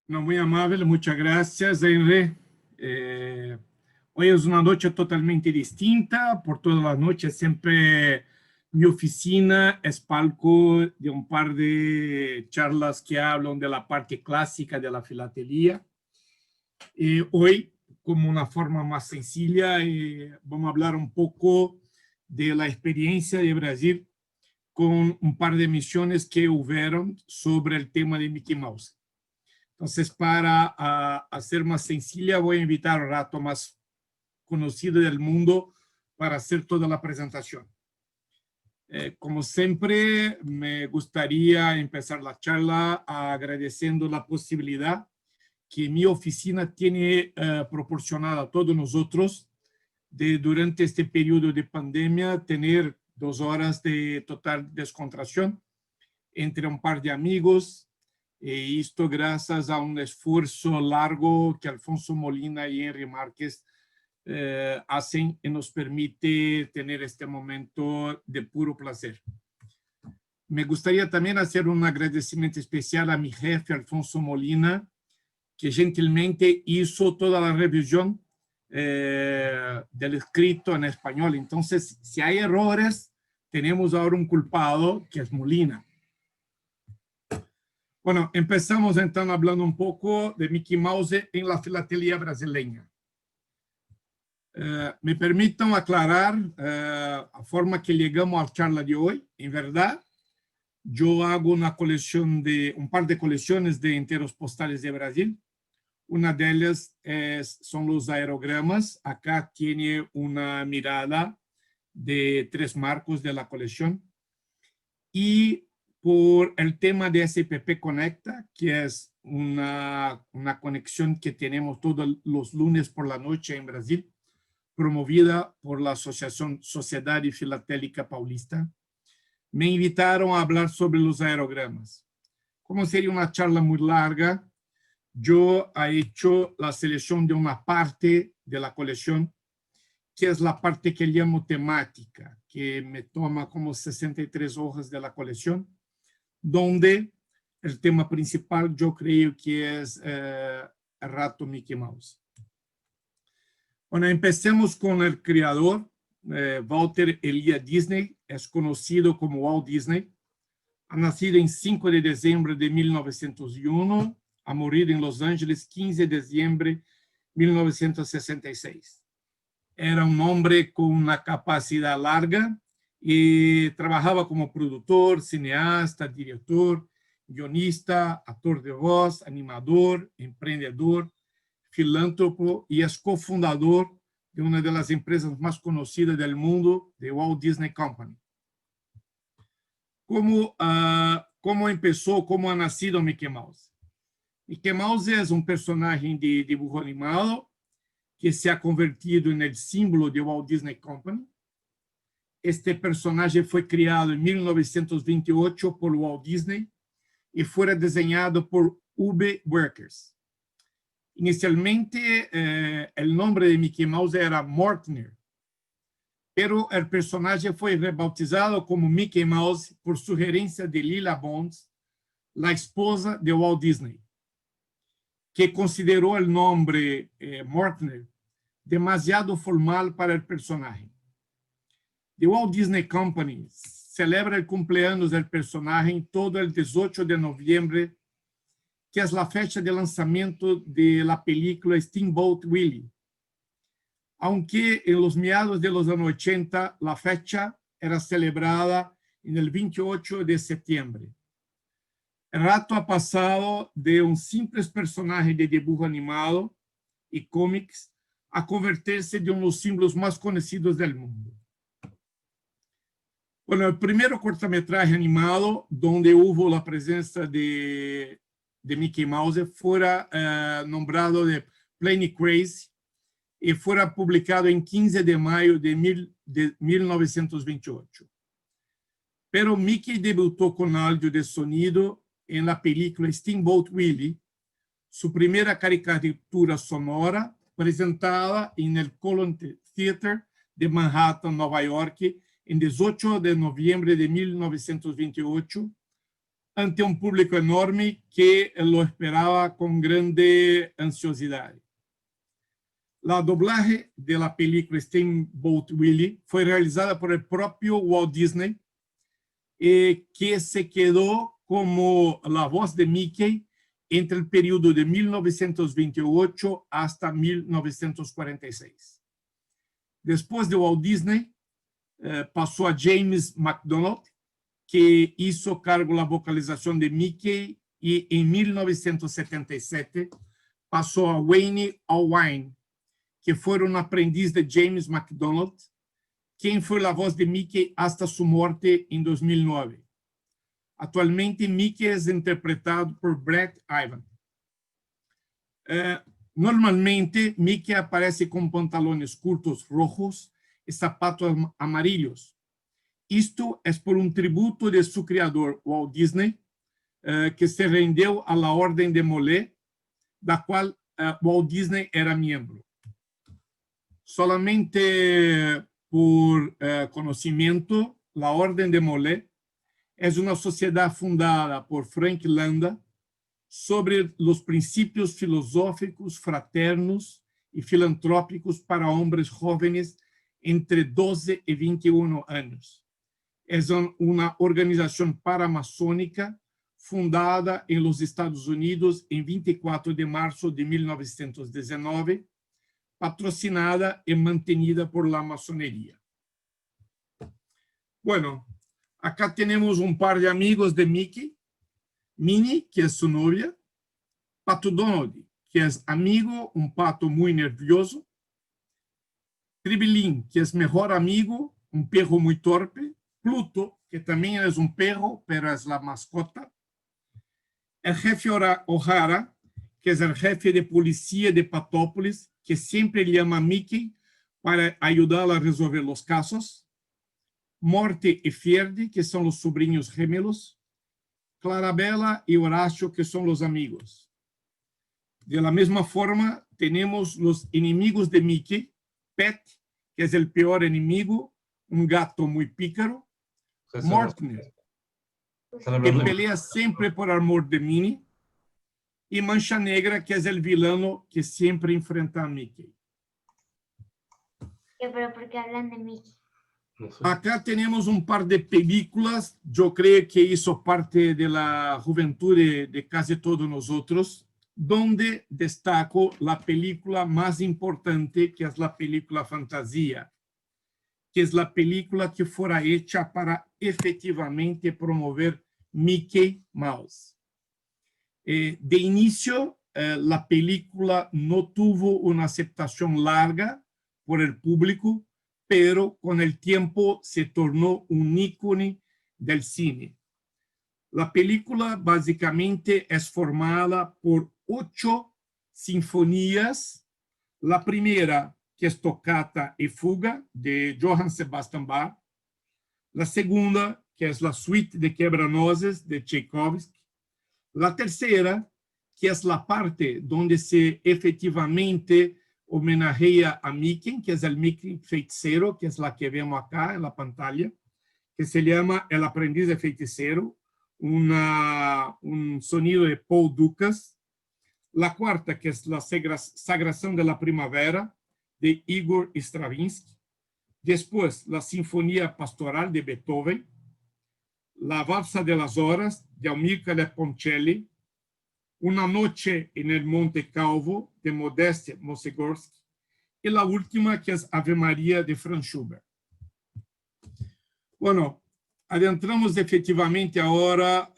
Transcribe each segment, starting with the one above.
No, muy amable, muchas gracias, Henry. Eh, Hoy es una noche totalmente distinta. Por toda la noche siempre mi oficina es palco de un par de charlas que hablan de la parte clásica de la filatelía. Hoy, como una forma más sencilla, vamos a hablar un poco de la experiencia de Brasil con un par de misiones que hubieron sobre el tema de Mickey Mouse. Entonces, para hacer más sencilla, voy a invitar al rato más conocido del mundo para hacer toda la presentación. Como siempre, me gustaría empezar la charla agradeciendo la posibilidad que mi oficina tiene proporcionado a todos nosotros de durante este periodo de pandemia tener 2 horas de total descontracción entre un par de amigos, y esto gracias a un esfuerzo largo que Alfonso Molina y Henry Márquez hacen y nos permite tener este momento de puro placer. Me gustaría también hacer un agradecimiento especial a mi jefe, Alfonso Molina, que gentilmente hizo toda la revisión del escrito en español. Entonces, si hay errores, tenemos ahora un culpado, que es Molina. Bueno, empezamos entonces hablando un poco de Mickey Mouse en la filatelía brasileña. Me permitan aclarar a forma que llegamos a la charla de hoy. En verdad, yo hago un par de colecciones de enteros postales de Brasil. Una de ellas son los aerogramas. Acá tiene una mirada de 3 marcos de la colección. Y por el tema de SPP Conecta, que es una conexión que tenemos todos los lunes por la noche en Brasil, promovida por la Asociación Sociedad Filatélica Paulista, me invitaron a hablar sobre los aerogramas. Como sería una charla muy larga, yo he hecho la selección de una parte de la colección, que es la parte que llamo temática, que me toma como 63 hojas de la colección, donde el tema principal yo creo que es el rato Mickey Mouse. Bueno, empecemos con el creador, Walter Elia Disney, es conocido como Walt Disney. Ha nacido en 5 de diciembre de 1901, ha morido en Los Ángeles 15 de diciembre de 1966. Era un hombre con una capacidad larga y trabajaba como productor, cineasta, director, guionista, actor de voz, animador, emprendedor, filántropo y es cofundador de una de las empresas más conocidas del mundo, de Walt Disney Company. ¿Cómo empezó, cómo ha nacido Mickey Mouse? Mickey Mouse es un personaje de dibujo animado que se ha convertido en el símbolo de Walt Disney Company. Este personaje fue creado en 1928 por Walt Disney y fue diseñado por Ube Werkers. Inicialmente, el nombre de Mickey Mouse era Mortner, pero el personaje fue rebautizado como Mickey Mouse por sugerencia de Lila Bonds, la esposa de Walt Disney, que consideró el nombre Mortner demasiado formal para el personaje. The Walt Disney Company celebra el cumpleaños del personaje todo el 18 de noviembre, que es la fecha de lanzamiento de la película Steamboat Willie. Aunque en los mediados de los años 80 la fecha era celebrada en el 28 de septiembre. El rato ha pasado de un simple personaje de dibujo animado y cómics a convertirse en uno de los símbolos más conocidos del mundo. Bueno, el primer cortometraje animado donde hubo la presencia de Mickey Mouse fuera nombrado de Plane Crazy y fuera publicado en 15 de mayo de 1928. Pero Mickey debutó con audio de sonido en la película Steamboat Willie, su primera caricatura sonora presentada en el Colon Theater de Manhattan, Nueva York, en 18 de noviembre de 1928, ante un público enorme que lo esperaba con grande ansiosidad. La doblaje de la película Steamboat Willie fue realizada por el propio Walt Disney, que se quedó como la voz de Mickey entre el periodo de 1928 hasta 1946. Después de Walt Disney, pasó a James McDonald, que hizo cargo la vocalización de Mickey, y en 1977 pasó a Wayne Allwine, que fue un aprendiz de James McDonald, quien fue la voz de Mickey hasta su muerte en 2009. Actualmente, Mickey es interpretado por Brett Ivan. Normalmente, Mickey aparece con pantalones curtos rojos y zapatos amarillos. Esto es por un tributo de su creador, Walt Disney, que se rendió a la Orden de Mollet, da cual Walt Disney era miembro. Solamente por conocimiento, la Orden de Mollet es una sociedad fundada por Frank Landa sobre los principios filosóficos, fraternos y filantrópicos para hombres jóvenes entre 12 y 21 años. Es una organización paramasónica fundada en los Estados Unidos en 24 de marzo de 1919, patrocinada y mantenida por la masonería. Bueno, acá tenemos un par de amigos de Mickey. Minnie, que es su novia. Pato Donald, que es amigo, un pato muy nervioso. Tribilín, que es mejor amigo, un perro muy torpe. Pluto, que también es un perro, pero es la mascota. El jefe O'Hara, que es el jefe de policía de Patópolis, que siempre llama a Mickey para ayudar a resolver los casos. Morte y Fierde, que son los sobrinos gemelos. Clarabella y Horacio, que son los amigos. De la misma forma, tenemos los enemigos de Mickey. Pet, que es el peor enemigo, un gato muy pícaro. Mortner, que pelea siempre por amor de Minnie. Y Mancha Negra, que es el villano que siempre enfrenta a Mickey. ¿Pero por qué hablan de Mickey? No sé. Acá tenemos un par de películas, yo creo que hizo parte de la juventud de casi todos nosotros, donde destaco la película más importante, que es la película Fantasía, que es la película que fuera hecha para efectivamente promover Mickey Mouse. De inicio, la película no tuvo una aceptación larga por el público, pero con el tiempo se tornó un ícono del cine. La película básicamente es formada por 8 sinfonías. La primera, que es Toccata y Fuga, de Johann Sebastian Bach. La segunda, que es la suite de Quebra-Nozes, de Tchaikovsky. La tercera, que es la parte donde se efectivamente homenajea a Mickey, que es el Mickey feiticeiro, que es la que vemos acá en la pantalla, que se llama El aprendiz de feiticeiro, un sonido de Paul Dukas. La cuarta, que es la Sagración de la Primavera, de Igor Stravinsky. Después, la Sinfonía Pastoral de Beethoven. La Valsa de las Horas, de Amilcare Ponchielli. Una noche en el Monte Calvo, de Modeste Mussorgsky. Y la última, que es Ave María, de Franz Schubert. Bueno, adentramos efectivamente ahora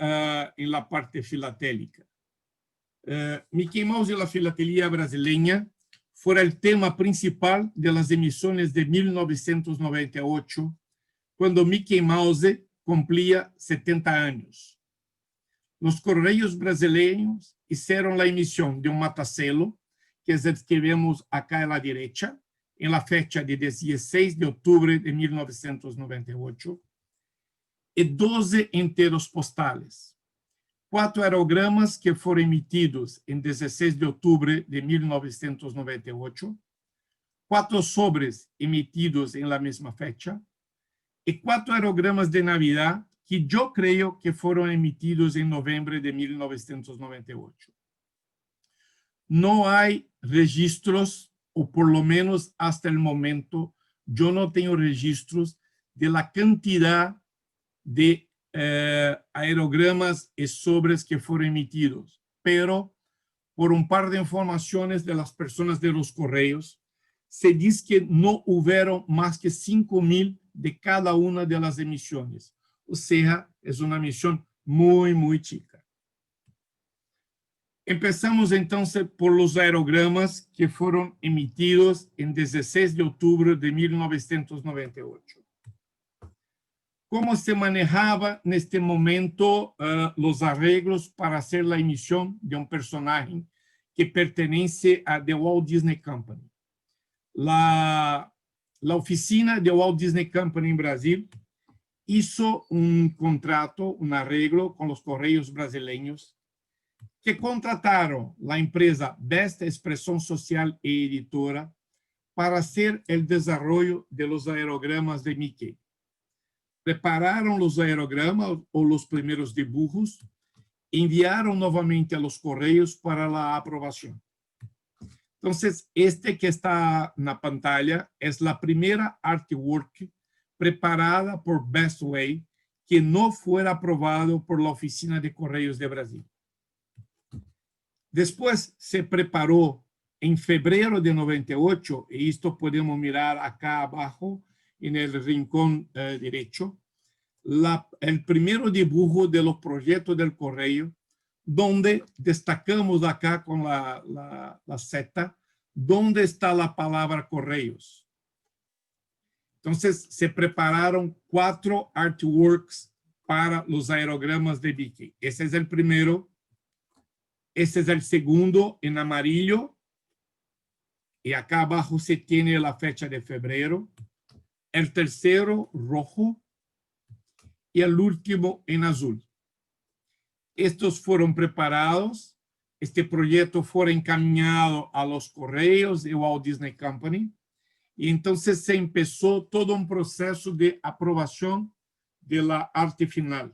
en la parte filatélica. Mickey Mouse y la filatelía brasileña fuera el tema principal de las emisiones de 1998, cuando Mickey Mouse cumplía 70 años. Los correos brasileños hicieron la emisión de un matacelo, que es el que vemos acá a la derecha, en la fecha de 16 de octubre de 1998, y 12 enteros postales. 4 aerogramas que fueron emitidos en 16 de octubre de 1998, 4 sobres emitidos en la misma fecha, y 4 aerogramas de Navidad que yo creo que fueron emitidos en noviembre de 1998. No hay registros, o por lo menos hasta el momento, yo no tengo registros de la cantidad de aerogramas y sobres que fueron emitidos, pero por un par de informaciones de las personas de los correos, se dice que no hubieron más que 5,000 de cada una de las emisiones. O sea, es una emisión muy, muy chica. Empezamos entonces por los aerogramas que fueron emitidos en 16 de octubre de 1998. ¿Cómo se manejaba en este momento los arreglos para hacer la emisión de un personaje que pertenece a The Walt Disney Company? La oficina de Walt Disney Company en Brasil hizo un contrato, un arreglo con los correos brasileños que contrataron la empresa Best Expresión Social e Editora para hacer el desarrollo de los aerogramas de Mickey. Prepararon los aerogramas o los primeros dibujos, enviaron nuevamente a los correos para la aprobación. Entonces, este que está en la pantalla es la primera artwork preparada por Best Way que no fuera aprobado por la Oficina de Correos de Brasil. Después se preparó en febrero de 98, y esto podemos mirar acá abajo en el rincón derecho, el primer dibujo de los proyectos del correo, donde destacamos acá con la seta, donde está la palabra correos. Entonces, se prepararon 4 artworks para los aerogramas de Mickey. Ese es el primero. Ese es el segundo en amarillo. Y acá abajo se tiene la fecha de febrero. El tercero, rojo. Y el último en azul. Estos fueron preparados. Este proyecto fue encaminado a los correos de Walt Disney Company. Y entonces se empezó todo un proceso de aprobación de la arte final.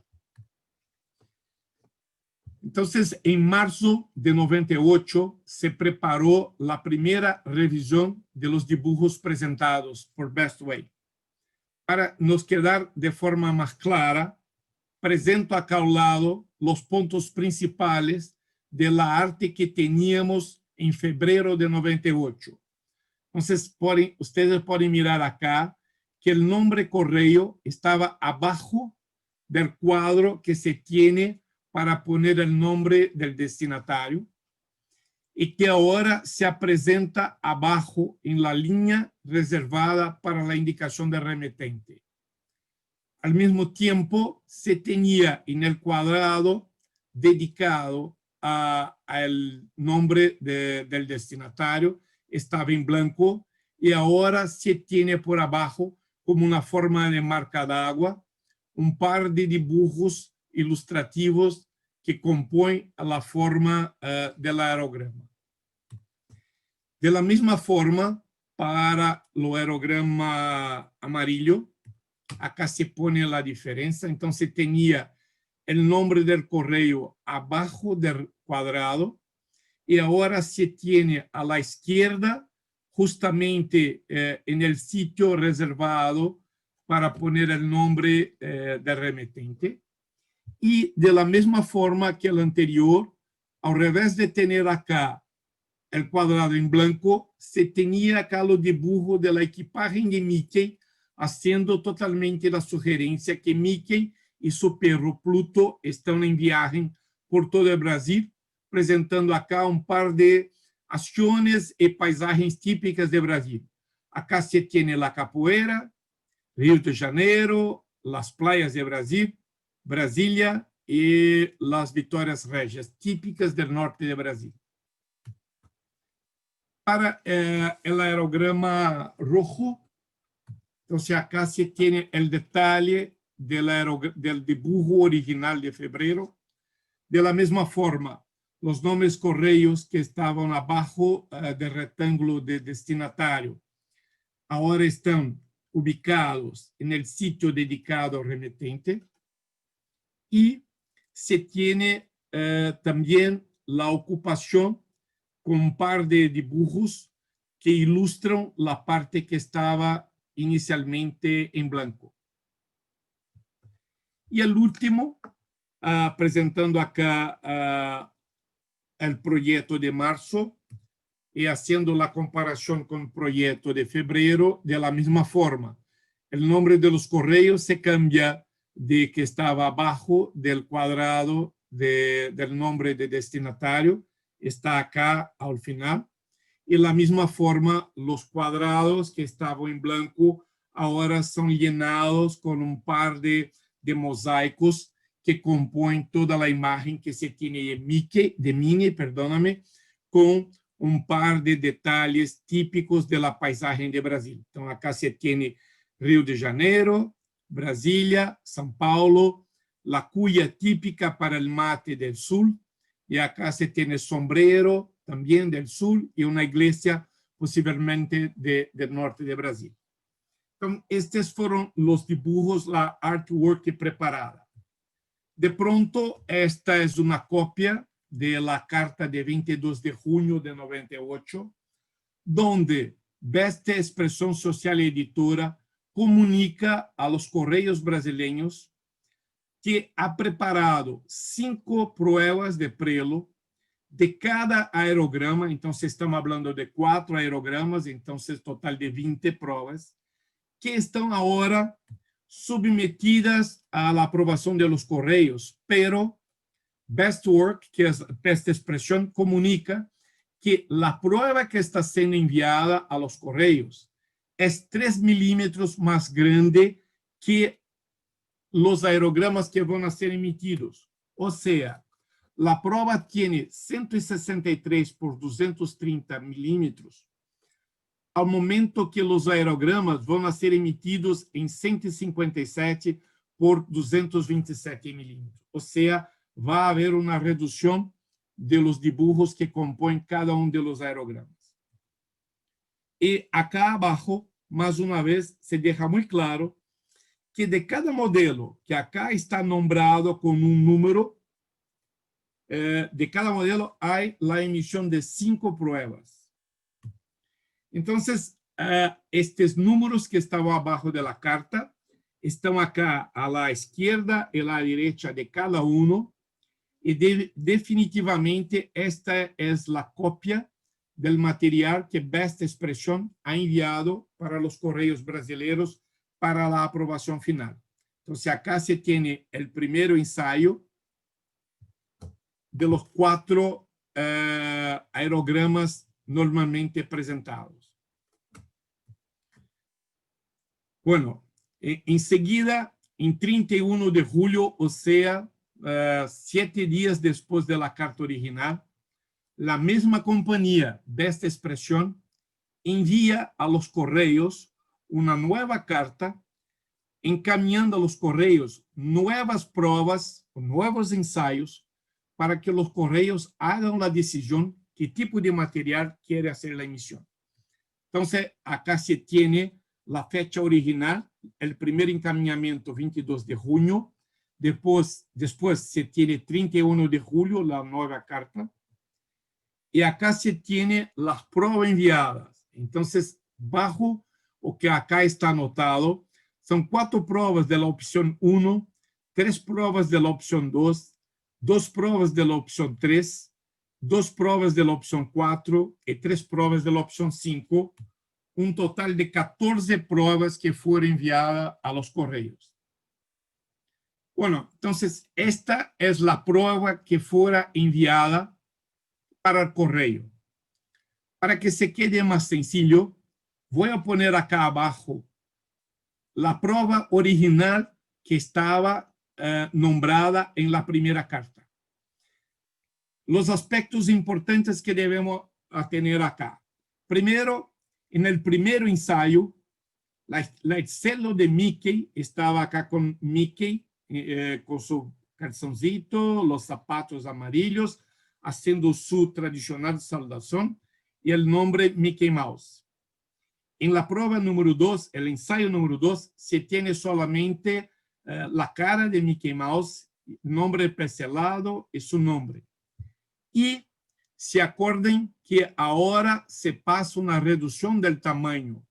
Entonces, en marzo de 98, se preparó la primera revisión de los dibujos presentados por Best Way. Para nos quedar de forma más clara, presento acá al lado los puntos principales de la arte que teníamos en febrero de 98. Entonces, ustedes pueden mirar acá que el nombre correo estaba abajo del cuadro que se tiene para poner el nombre del destinatario y que ahora se presenta abajo en la línea reservada para la indicación del remitente. Al mismo tiempo, se tenía en el cuadrado dedicado al nombre del destinatario, estaba en blanco, y ahora se tiene por abajo, como una forma de marca d'agua, un par de dibujos ilustrativos que componen la forma del aerograma. De la misma forma, para el aerograma amarillo, acá se pone la diferencia. Entonces tenía el nombre del correo abajo del cuadrado y ahora se tiene a la izquierda justamente en el sitio reservado para poner el nombre del remitente. Y de la misma forma que el anterior, al revés de tener acá el cuadrado en blanco, se tenía acá los dibujos de la equipaje de Mickey, haciendo totalmente la sugerencia que Mickey y su perro Pluto están en viaje por todo el Brasil, presentando acá un par de acciones y paisajes típicas de Brasil. Acá se tiene la capoeira, Río de Janeiro, las playas de Brasil, Brasilia y las Vitórias Regias, típicas del norte de Brasil. Para el aerograma rojo, entonces acá se tiene el detalle del dibujo original de febrero. De la misma forma, los nombres correos que estaban abajo del rectángulo de destinatario ahora están ubicados en el sitio dedicado al remitente. y se tiene también la ocupación con un par de dibujos que ilustran la parte que estaba inicialmente en blanco. Y el último, presentando acá el proyecto de marzo y haciendo la comparación con el proyecto de febrero de la misma forma. El nombre de los correos se cambia de que estaba abajo del cuadrado del nombre de destinatario, está acá al final. Y de la misma forma, los cuadrados que estaban en blanco ahora son llenados con un par de mosaicos que componen toda la imagen que se tiene de Minnie, perdóname, con un par de detalles típicos de la paisaje de Brasil. Entonces, acá se tiene Rio de Janeiro, Brasilia, São Paulo, la cuya típica para el mate del sur, y acá se tiene sombrero también del sur y una iglesia posiblemente del norte de Brasil. Entonces, estos fueron los dibujos, la artwork preparada. De pronto, esta es una copia de la carta de 22 de junio de 98, donde Best Expresión Social Editora comunica a los correos brasileños que ha preparado 5 pruebas de prelo de cada aerograma. Entonces, estamos hablando de 4 aerogramas, entonces total de 20 pruebas, que están ahora submetidas a la aprobación de los correos, pero Best Work, que es Best Expresión, comunica que la prueba que está siendo enviada a los correos es 3 milímetros más grande que los aerogramas que van a ser emitidos. O sea, la prueba tiene 163 por 230 milímetros, al momento que los aerogramas van a ser emitidos en 157 por 227 milímetros. O sea, va a haber una reducción de los dibujos que componen cada uno de los aerogramas. Y acá abajo, más una vez, se deja muy claro que de cada modelo que acá está nombrado con un número, de cada modelo hay la emisión de 5 pruebas. Entonces, estos números que estaban abajo de la carta están acá a la izquierda y a la derecha de cada uno, y definitivamente esta es la copia del material que Best Expresión ha enviado para los correos brasileños para la aprobación final. Entonces, acá se tiene el primer ensayo de los 4 aerogramas normalmente presentados. Bueno, enseguida, en 31 de julio, o sea, 7 días después de la carta original, la misma compañía, Best Expresión, envía a los correos una nueva carta encaminando a los correos nuevas pruebas, nuevos ensayos, para que los correos hagan la decisión qué tipo de material quiere hacer la emisión. Entonces, acá se tiene la fecha original, el primer encaminamiento 22 de junio, después se tiene 31 de julio, la nueva carta, y acá se tiene las pruebas enviadas. Entonces, bajo o que acá está anotado, son 4 pruebas de la opción 1, 3 pruebas de la opción 2, 2 pruebas de la opción 3, 2 pruebas de la opción 4 y 3 pruebas de la opción 5, un total de 14 pruebas que fueron enviadas a los correos. Bueno, entonces esta es la prueba que fuera enviada para el correo. Para que se quede más sencillo, voy a poner acá abajo la prueba original que estaba nombrada en la primera carta. Los aspectos importantes que debemos tener acá. Primero, en el primer ensayo, el celo de Mickey estaba acá con Mickey, con su calzoncito, los zapatos amarillos, haciendo su tradicional saludación y el nombre Mickey Mouse. En la prueba número 2, el ensayo número 2, se tiene solamente la cara de Mickey Mouse nombre parcelado y su nombre. Y se acuerden que ahora se pasa una reducción del tamaño.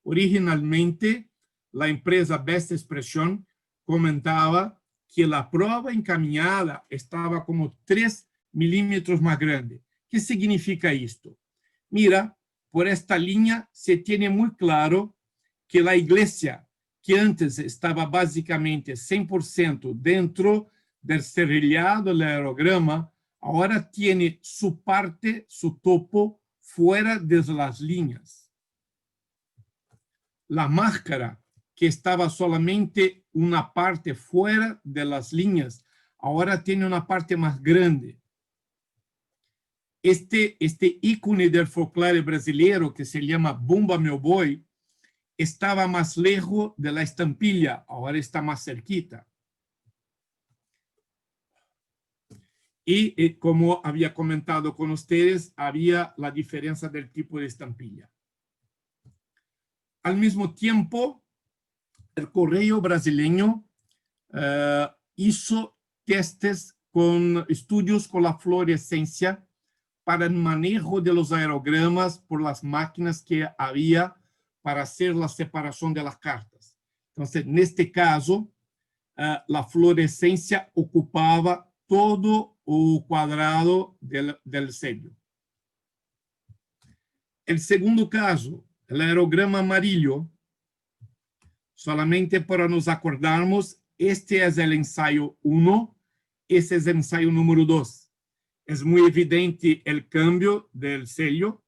Originalmente, la empresa Best Expression comentaba que la prueba encaminada estaba como 3 milímetros más grande. ¿Qué significa esto? Mira, por esta línea se tiene muy claro que la iglesia, que antes estaba básicamente 100% dentro del serrillado del aerograma, ahora tiene su parte, su topo, fuera de las líneas. La máscara, que estaba solamente una parte fuera de las líneas, ahora tiene una parte más grande. Este ícone del folclore brasileiro, que se llama Bumba Meu Boi, estaba más lejos de la estampilla, ahora está más cerquita. Y como había comentado con ustedes, había la diferencia del tipo de estampilla. Al mismo tiempo, el correo brasileño hizo testes con estudios con la fluorescencia para el manejo de los aerogramas por las máquinas que había para hacer la separación de las cartas. Entonces, en este caso, la fluorescencia ocupaba todo el cuadrado del sello. El segundo caso, el aerograma amarillo, solamente para nos acordarmos, este es el ensayo 1, este es el ensayo número 2. Es muy evidente el cambio del sello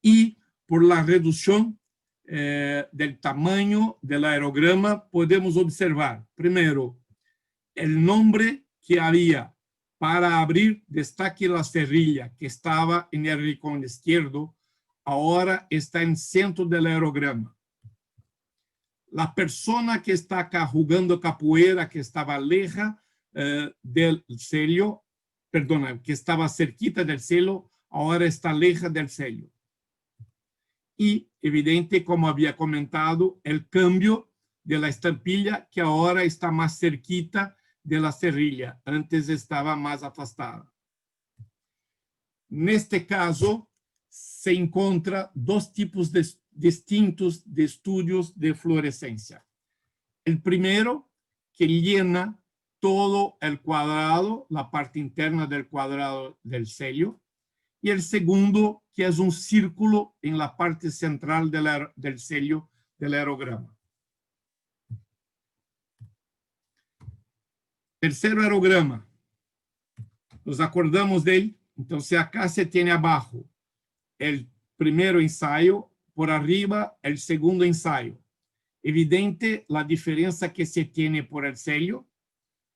y por la reducción del tamaño del aerograma podemos observar, primero, el nombre que había para abrir destaque la cerrilla que estaba en el rincón izquierdo, ahora está en el centro del aerograma. La persona que está acá jugando capoeira, que estaba leja del sello, perdona, que estaba cerquita del sello, ahora está leja del sello. Y, evidente, como había comentado, el cambio de la estampilla, que ahora está más cerquita de la cerrilla, antes estaba más afastada. En este caso, se encuentra dos tipos distintos de estudios de fluorescencia. El primero, que llena todo el cuadrado, la parte interna del cuadrado del sello, y el segundo, que es un círculo en la parte central del sello del aerograma. Tercero aerograma. Nos acordamos de él. Entonces, acá se tiene abajo el primero ensayo, por arriba el segundo ensayo. Evidente la diferencia que se tiene por el sello.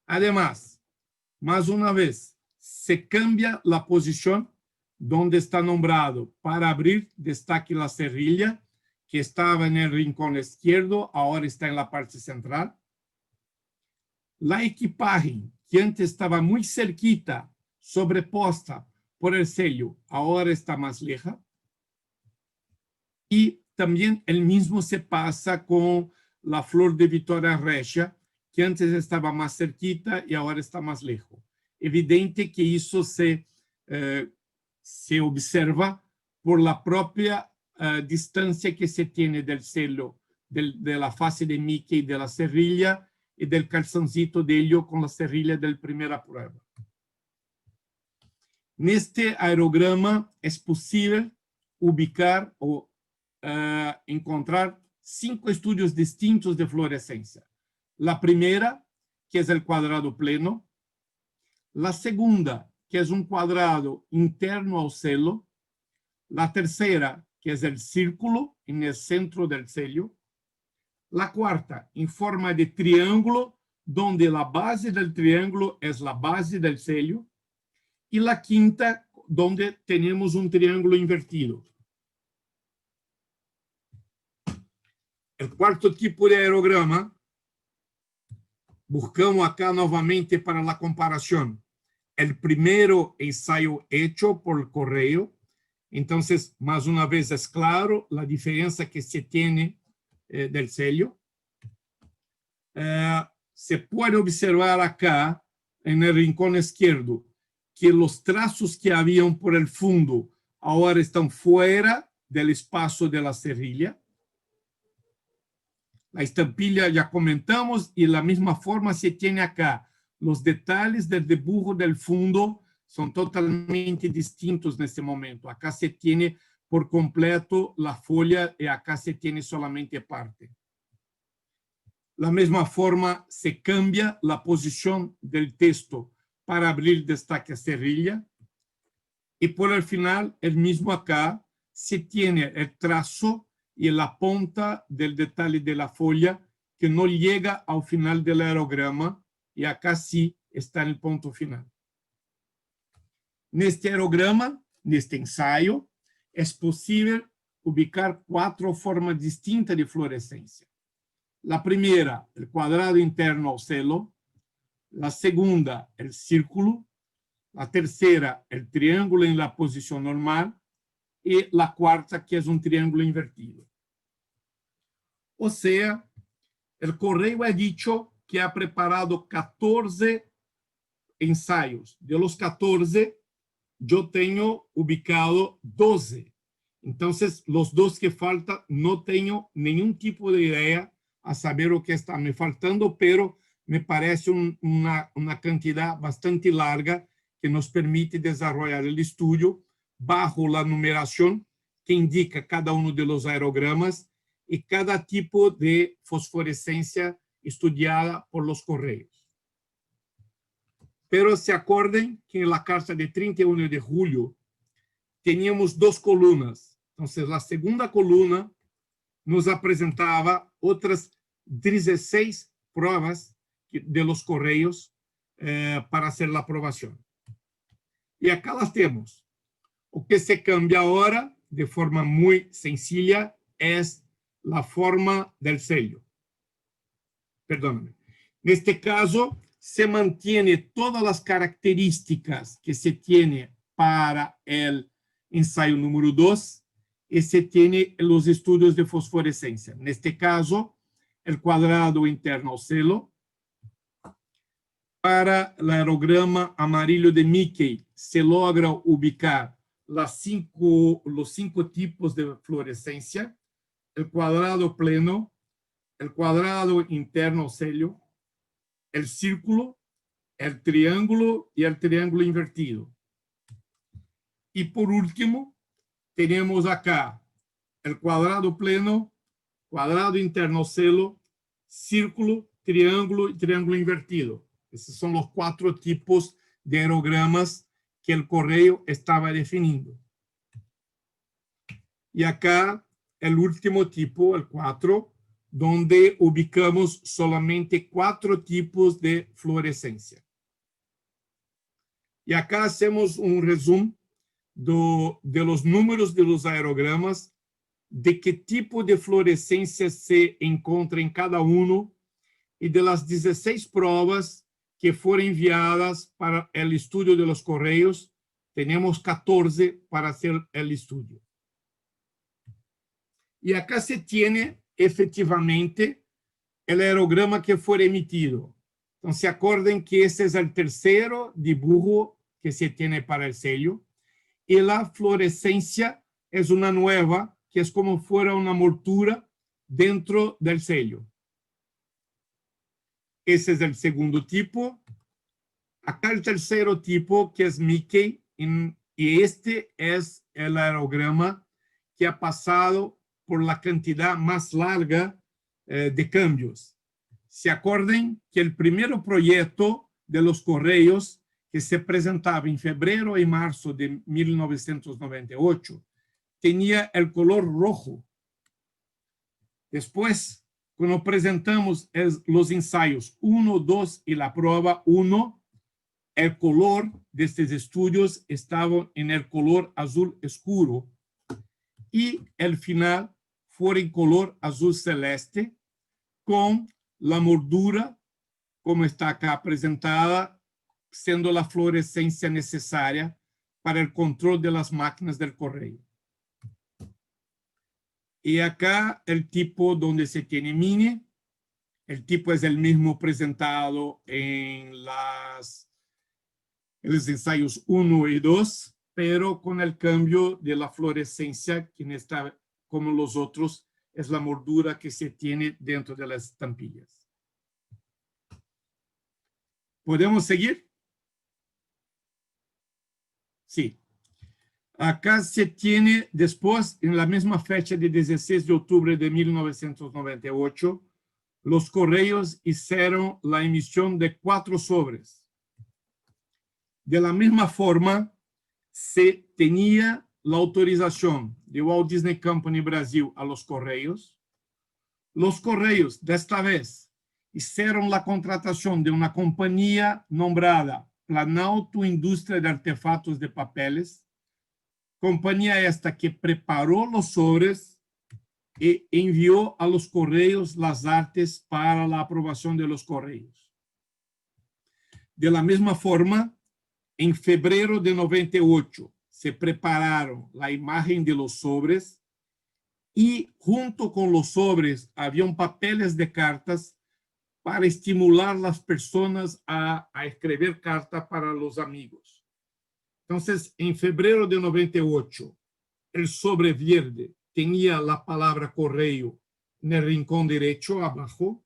Además, más una vez, se cambia la posición donde está nombrado para abrir destaque la cerrilla, que estaba en el rincón izquierdo, ahora está en la parte central. La equipaje, que antes estaba muy cerquita, sobreposta por el sello, ahora está más lejos. Y también el mismo se pasa con la flor de Vitória Regia, que antes estaba más cerquita y ahora está más lejos. Evidente que eso se observa por la propia distancia que se tiene del sello, de la fase de Mickey de la cerrilla y del calzoncito de ello con la cerrilla de la primera prueba. En este aerograma es posible ubicar o encontrar 5 estudios distintos de fluorescencia. La primera, que es el cuadrado pleno. La segunda, que es un cuadrado interno al sello. La tercera, que es el círculo en el centro del sello. La cuarta, en forma de triángulo, donde la base del triángulo es la base del sello. Y la quinta, donde tenemos un triángulo invertido. El cuarto tipo de aerograma, buscamos acá nuevamente para la comparación el primero ensayo hecho por el correo. Entonces, más una vez es claro la diferencia que se tiene del sello. se puede observar acá, en el rincón izquierdo, que los trazos que habían por el fondo ahora están fuera del espacio de la cerilla. La estampilla ya comentamos y de la misma forma se tiene acá. Los detalles del dibujo del fondo son totalmente distintos en este momento. Acá se tiene por completo la folia y acá se tiene solamente parte. La misma forma se cambia la posición del texto para abrir destaque a cerilla. Y por el final, el mismo acá, se tiene el trazo y la punta del detalle de la folia que no llega al final del aerograma y acá sí está en el punto final. En este aerograma, en este ensayo, es posible ubicar 4 formas distintas de fluorescencia. La primera, el cuadrado interno al celo. La segunda, el círculo. La tercera, el triángulo en la posición normal. Y la cuarta, que es un triángulo invertido. O sea, el correo ha dicho que ha preparado 14 ensayos. De los 14, yo tengo ubicado 12. Entonces, los 2 que faltan, no tengo ningún tipo de idea a saber lo que está me faltando, pero me parece una cantidad bastante larga que nos permite desarrollar el estudio bajo la numeración que indica cada uno de los aerogramas y cada tipo de fosforescencia estudiada por los correos. Pero se acuerden que en la carta de 31 de julio teníamos 2 columnas. Entonces, la segunda columna nos presentaba otras 16 pruebas de los correos para hacer la aprobación. Y acá las tenemos. O que se cambia ahora, de forma muy sencilla, es la forma del sello. Perdóname. En este caso, se mantiene todas las características que se tiene para el ensayo número 2 y se tiene los estudios de fosforescencia. En este caso, el cuadrado interno al celo. Para el aerograma amarillo de Mickey, se logra ubicar los 5 tipos de fluorescencia, el cuadrado pleno, el cuadrado interno al celo, el círculo, el triángulo y el triángulo invertido. Y por último, tenemos acá el cuadrado pleno, cuadrado interno al celo, círculo, triángulo y triángulo invertido. Esos son los 4 tipos de aerogramas que el correo estaba definiendo. Y acá el último tipo, el 4, donde ubicamos solamente 4 tipos de fluorescencia. Y acá hacemos un resumen de los números de los aerogramas, de qué tipo de fluorescencia se encuentra en cada uno y de las 16 pruebas que fueron enviadas para el estudio de los correos, tenemos 14 para hacer el estudio. Y acá se tiene efectivamente el aerograma que fue emitido. Entonces, se acuerden que ese es el tercero dibujo que se tiene para el sello. Y la fluorescencia es una nueva, que es como fuera una moltura dentro del sello. Ese es el segundo tipo. Acá el tercero tipo, que es Mickey, y este es el aerograma que ha pasado por la cantidad más larga de cambios. Se acuerden que el primer proyecto de los correos que se presentaba en febrero y marzo de 1998 tenía el color rojo. Después, cuando presentamos los ensayos 1, 2 y la prueba 1, el color de estos estudios estaba en el color azul oscuro y el final fue en color azul celeste con la moldura, como está acá presentada, siendo la fluorescencia necesaria para el control de las máquinas del correo. Y acá el tipo donde se tiene mini, El tipo es el mismo presentado en los ensayos 1 y 2, pero con el cambio de la fluorescencia, que en esta, como los otros, es la moldura que se tiene dentro de las estampillas. ¿Podemos seguir? Sí. Acá se tiene después, en la misma fecha de 16 de octubre de 1998, los correos hicieron la emisión de 4 sobres. De la misma forma, se tenía la autorización de Walt Disney Company Brasil a los correos. Los correos, desta vez, hicieron la contratación de una compañía nombrada Planalto Indústria de Artefatos de Papeles, compañía esta que preparó los sobres y envió a los correos las artes para la aprobación de los correos. De la misma forma, en febrero de 98, se prepararon la imagen de los sobres y junto con los sobres habían papeles de cartas para estimular a las personas a escribir cartas para los amigos. Entonces, en febrero de 98, el sobre verde tenía la palabra correo en el rincón derecho abajo.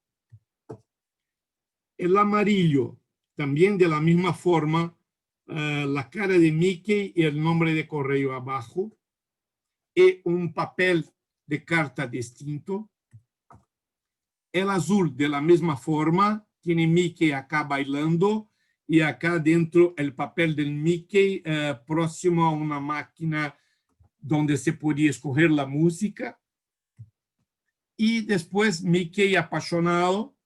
El amarillo, también de la misma forma, la cara de Mickey y el nombre de correo abajo, y un papel de carta distinto. El azul, de la misma forma, tiene Mickey acá bailando y acá dentro el papel del Mickey próximo a una máquina donde se podía escoger la música. Y después Mickey apasionado,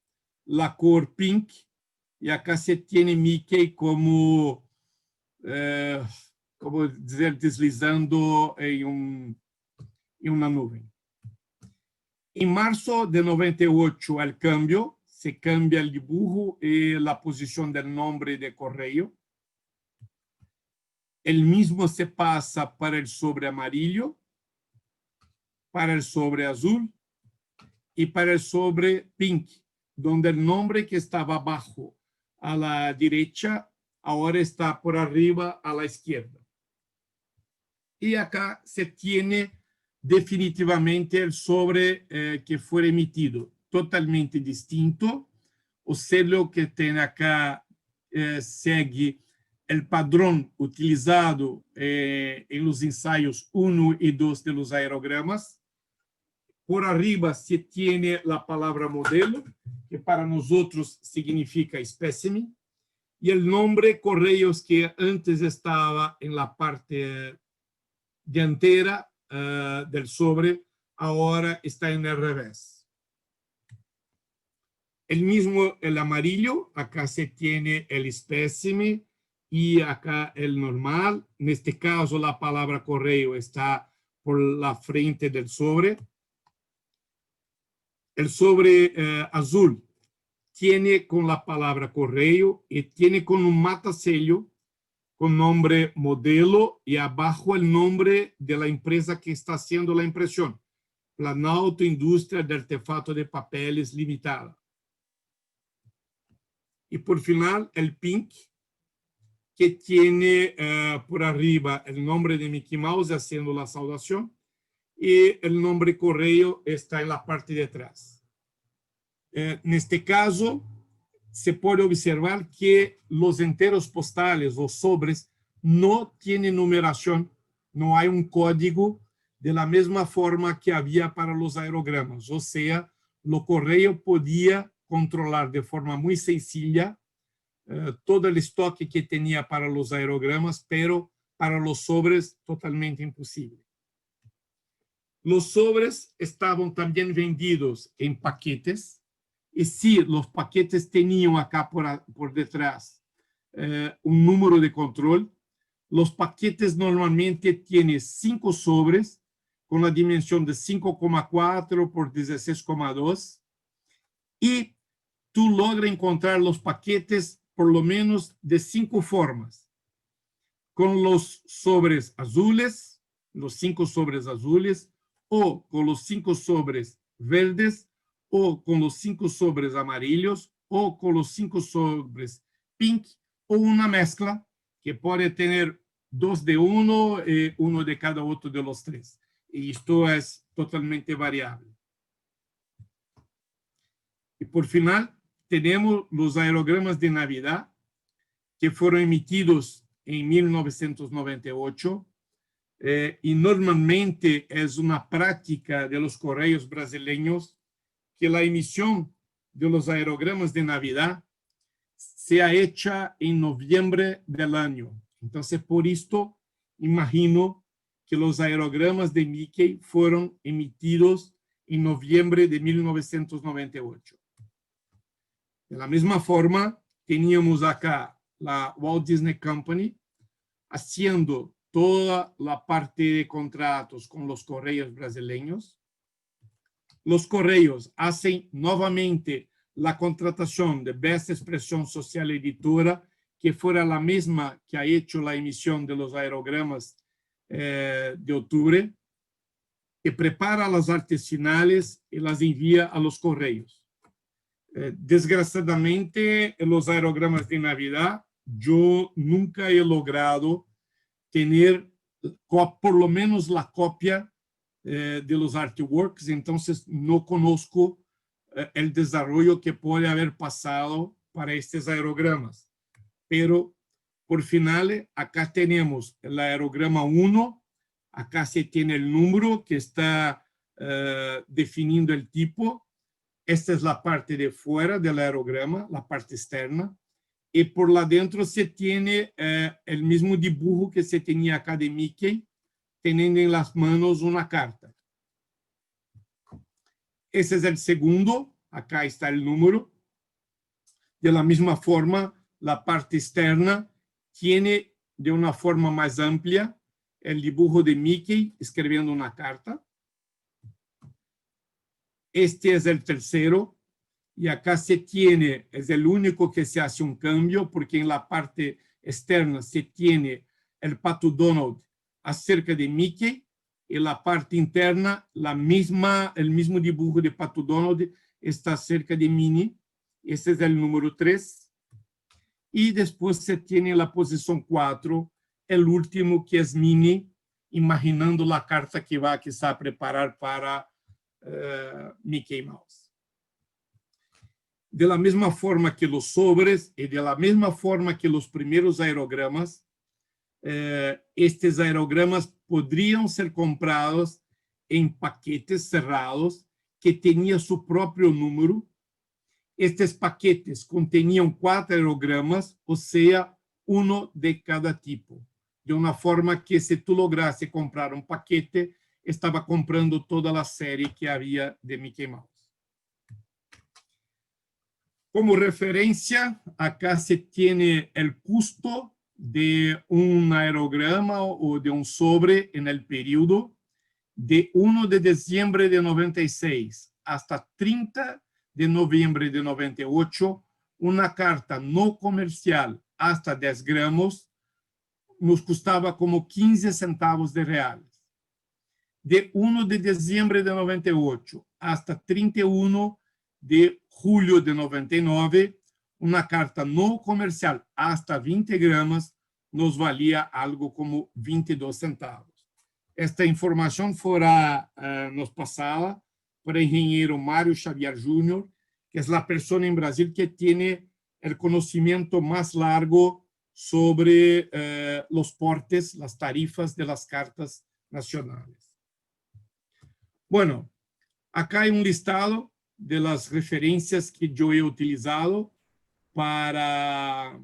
la color pink, y acá se tiene Mickey como dizer, deslizando en una nube. En marzo de 98, el cambio, se cambia el dibujo y la posición del nombre de correo. El mismo se pasa para el sobre amarillo, para el sobre azul y para el sobre pink, donde el nombre que estaba abajo a la derecha ahora está por arriba a la izquierda. Y acá se tiene definitivamente el sobre que fue emitido, totalmente distinto. O sello que tiene acá sigue el padrón utilizado en los ensayos 1 y 2 de los aerogramas. Por arriba se tiene la palabra modelo, que para nosotros significa espécimen, y el nombre correos que antes estaba en la parte diantera del sobre, ahora está en el revés. El mismo, el amarillo, acá se tiene el espécimen y acá el normal. En este caso, la palabra correo está por la frente del sobre. El sobre azul tiene con la palabra correo y tiene con un matasello con nombre modelo y abajo el nombre de la empresa que está haciendo la impresión, Planalto Indústria de Artefatos de Papeles Limitada. Y por final el pink, que tiene por arriba el nombre de Mickey Mouse haciendo la saudación y el nombre correo está en la parte de atrás. En este caso, se puede observar que los enteros postales o sobres no tienen numeración, no hay un código de la misma forma que había para los aerogramas. O sea, lo correo podía controlar de forma muy sencilla todo el stock que tenía para los aerogramas, pero para los sobres totalmente imposible. Los sobres estaban también vendidos en paquetes. Y sí, los paquetes tenían acá por detrás un número de control. Los paquetes normalmente tienen 5 sobres con la dimensión de 5,4 por 16,2 y tú logras encontrar los paquetes por lo menos de 5 formas. Con los sobres azules, los 5 sobres azules, o con los 5 sobres verdes, o con los 5 sobres amarillos, o con los 5 sobres pink, o una mezcla que puede tener 2 de uno, 1 de cada otro de los 3. Y esto es totalmente variable. Y por final, tenemos los aerogramas de Navidad que fueron emitidos en 1998 y normalmente es una práctica de los correos brasileños que la emisión de los aerogramas de Navidad sea hecha en noviembre del año. Entonces, por esto, imagino que los aerogramas de Mickey fueron emitidos en noviembre de 1998. De la misma forma, teníamos acá la Walt Disney Company haciendo toda la parte de contratos con los correos brasileños. Los correos hacen nuevamente la contratación de Best Expresión Social Editora, que fuera la misma que ha hecho la emisión de los aerogramas de octubre, que prepara las artes finales y las envía a los correos. Desgraciadamente, los aerogramas de Navidad, yo nunca he logrado tener por lo menos la copia de los artworks, entonces no conozco el desarrollo que puede haber pasado para estos aerogramas. Pero, por final, acá tenemos el aerograma 1, acá se tiene el número que está definiendo el tipo. Esta es la parte de fuera del aerograma, la parte externa. Y por la dentro se tiene el mismo dibujo que se tenía acá de Mickey, teniendo en las manos una carta. Ese es el segundo, acá está el número. De la misma forma, la parte externa tiene de una forma más amplia el dibujo de Mickey escribiendo una carta. Este es el tercero. Y acá se tiene, es el único que se hace un cambio, porque en la parte externa se tiene el Pato Donald acerca de Mickey, y la parte interna, el mismo dibujo de Pato Donald está acerca de Minnie. Este es el número 3. Y después se tiene la posición 4, el último, que es Minnie, imaginando la carta que va quizá a preparar para Mickey Mouse. De la misma forma que los sobres y de la misma forma que los primeros aerogramas, estos aerogramas podrían ser comprados en paquetes cerrados que tenían su propio número. Estos paquetes contenían 4 aerogramas, o sea, uno de cada tipo. De una forma que si tú lograste comprar un paquete, estaba comprando toda la serie que había de Mickey Mouse. Como referencia, acá se tiene el costo de un aerograma o de un sobre en el periodo de 1 de diciembre de 96 hasta 30 de noviembre de 98. Una carta no comercial hasta 10 gramos nos costaba como 15 centavos de reales. De 1 de diciembre de 98 hasta 31 de julio de 99, una carta no comercial hasta 20 gramas nos valía algo como 22 centavos. Esta información nos pasada por el ingeniero Mario Xavier Jr., que es la persona en Brasil que tiene el conocimiento más largo sobre los portes, las tarifas de las cartas nacionales. Bueno, acá hay un listado de las referencias que yo he utilizado para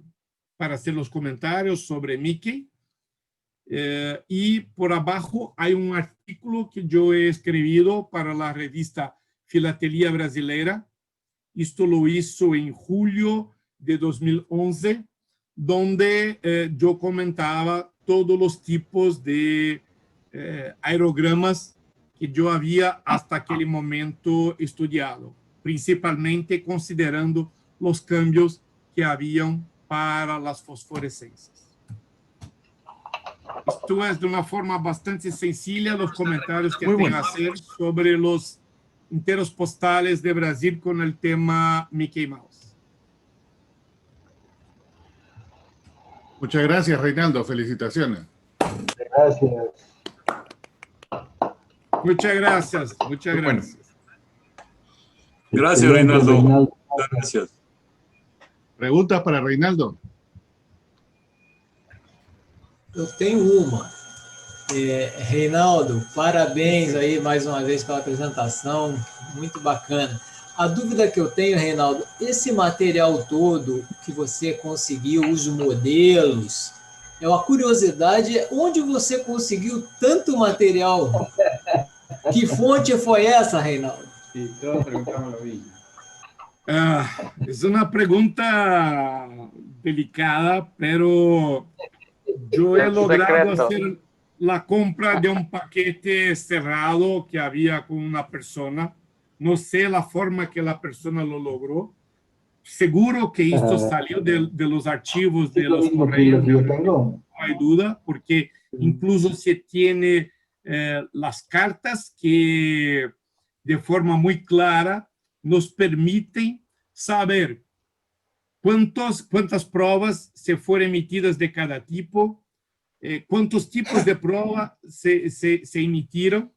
hacer los comentarios sobre Mickey. Y por abajo hay un artículo que yo he escrito para la revista Filatelia Brasileira. Esto lo hizo en julio de 2011, donde yo comentaba todos los tipos de aerogramas que yo había hasta aquel momento estudiado, principalmente considerando los cambios que habían para las fosforescencias. Esto es de una forma bastante sencilla los comentarios que tengo que hacer sobre los enteros postales de Brasil con el tema Mickey Mouse. Muchas gracias, Reinaldo. Felicitaciones. Gracias. Muchas gracias, muchas Muy bueno. gracias. Gracias, Excelente, Reinaldo. Reinaldo. Muchas gracias. ¿Preguntas para Reinaldo? Eu tenho uma. Reinaldo, parabéns aí mais uma vez pela apresentação, muito bacana. A dúvida que eu tenho, Reinaldo, esse material todo que você conseguiu, os modelos, é uma curiosidade, onde você conseguiu tanto material? Que fonte foi essa, Reinaldo? Es una pregunta delicada, pero yo he logrado hacer la compra de un paquete cerrado que había con una persona. No sé la forma que la persona lo logró. Seguro que esto salió de los archivos de los correos. No hay duda, porque incluso se tiene las cartas que de forma muy clara nos permiten saber cuántas pruebas se fueron emitidas de cada tipo, cuántos tipos de prueba se emitieron,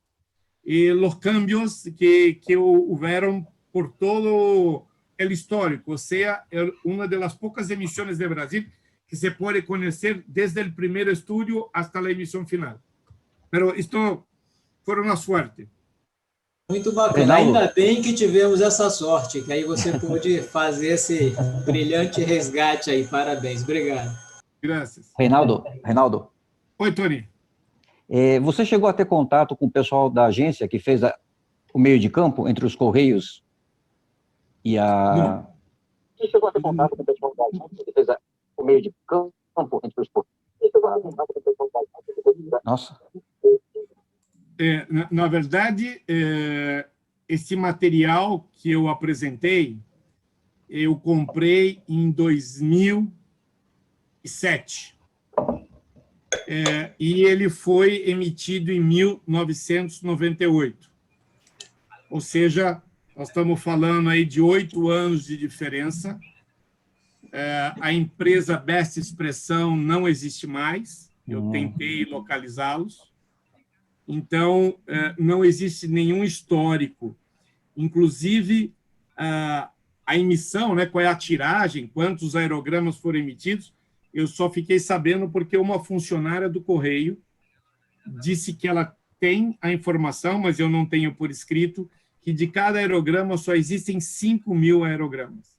los cambios que hubieron por todo el histórico, o sea, una de las pocas emisiones de Brasil que se puede conocer desde el primer estudio hasta la emisión final. Pero esto fue una suerte. Muito bacana. Reinaldo. Ainda bem que tivemos essa sorte, que aí você pôde fazer esse brilhante resgate aí. Parabéns, obrigado. Gracias. Reinaldo, Oi, Tony. você chegou a ter contato com o pessoal da agência que fez o meio de campo entre os Correios e a... Não. Você chegou a ter contato com o pessoal da agência que fez o meio de campo entre os Correios? Nossa. Na verdade, esse material que eu apresentei, eu comprei em 2007. E ele foi emitido em 1998. Ou seja, nós estamos falando aí de 8 anos de diferença. A empresa Best Expressão não existe mais. Eu tentei localizá-los. Então, não existe nenhum histórico. Inclusive, a emissão, né, qual é a tiragem, quantos aerogramas foram emitidos, eu só fiquei sabendo porque uma funcionária do Correio disse que ela tem a informação, mas eu não tenho por escrito, que de cada aerograma só existem 5.000 aerogramas.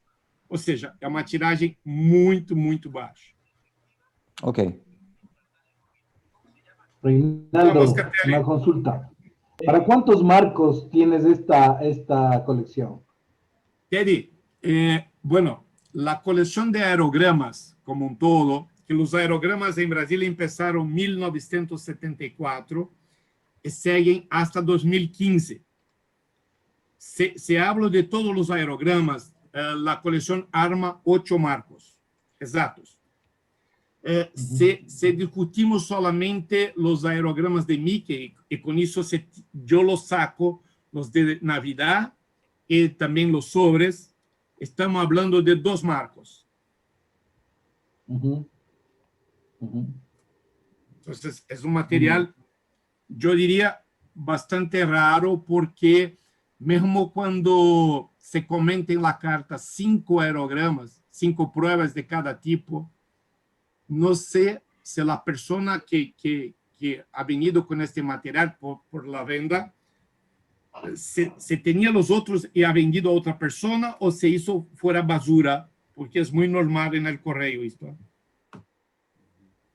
Ou seja, é uma tiragem muito, muito baixa. Ok. Reinaldo, una consulta. ¿Para cuántos marcos tienes esta colección? Teddy, bueno, la colección de aerogramas como un todo, que los aerogramas en Brasil empezaron en 1974 y siguen hasta 2015. Se habla de todos los aerogramas, la colección arma 8 marcos exactos. Se discutimos solamente los aerogramas de Mickey, y con eso yo los saco, los de Navidad y también los sobres, estamos hablando de 2 marcos. Entonces, es un material, yo diría, bastante raro, porque mesmo cuando se comenta en la carta 5 aerogramas, 5 pruebas de cada tipo, no sé si la persona que ha venido con este material por la venda, se tenía los otros y ha vendido a otra persona, o se hizo fuera basura, porque es muy normal en el correo esto.